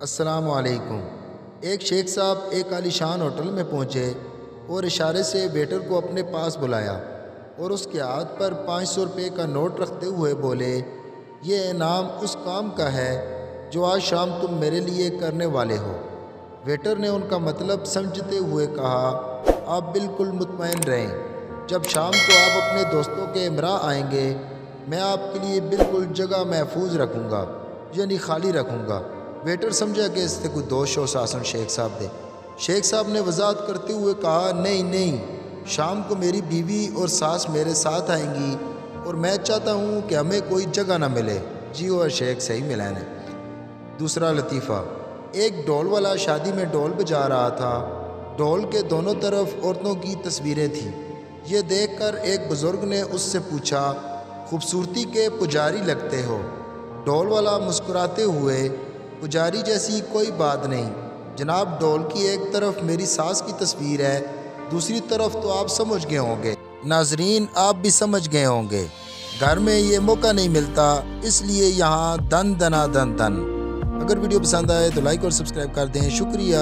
السلام علیکم۔ ایک شیخ صاحب ایک عالیشان ہوٹل میں پہنچے اور اشارے سے ویٹر کو اپنے پاس بلایا اور اس کے ہاتھ پر 500 روپے کا نوٹ رکھتے ہوئے بولے، یہ انعام اس کام کا ہے جو آج شام تم میرے لیے کرنے والے ہو۔ ویٹر نے ان کا مطلب سمجھتے ہوئے کہا، آپ بالکل مطمئن رہیں، جب شام کو آپ اپنے دوستوں کے ہمراہ آئیں گے میں آپ کے لیے بالکل جگہ محفوظ رکھوں گا، یعنی خالی رکھوں گا۔ ویٹر سمجھا کہ اس سے کوئی دوش ہو ساسن شیخ صاحب دے۔ شیخ صاحب نے وضاحت کرتے ہوئے کہا، نہیں، شام کو میری بیوی اور ساس میرے ساتھ آئیں گی اور میں چاہتا ہوں کہ ہمیں کوئی جگہ نہ ملے۔ جی اور شیخ صحیح ملائن ہے۔ دوسرا لطیفہ، ایک ڈھول والا شادی میں ڈھول بجا رہا تھا۔ ڈھول کے دونوں طرف عورتوں کی تصویریں تھیں۔ یہ دیکھ کر ایک بزرگ نے اس سے پوچھا، خوبصورتی کے پجاری لگتے ہو۔ ڈھول والا مسکراتے ہوئے، پجاری جیسی کوئی بات نہیں جناب، ڈھول کی ایک طرف میری ساس کی تصویر ہے، دوسری طرف تو آپ سمجھ گئے ہوں گے۔ ناظرین آپ بھی سمجھ گئے ہوں گے، گھر میں یہ موقع نہیں ملتا، اس لیے یہاں دن دنا دن دن۔ اگر ویڈیو پسند آئے تو لائک اور سبسکرائب کر دیں، شکریہ۔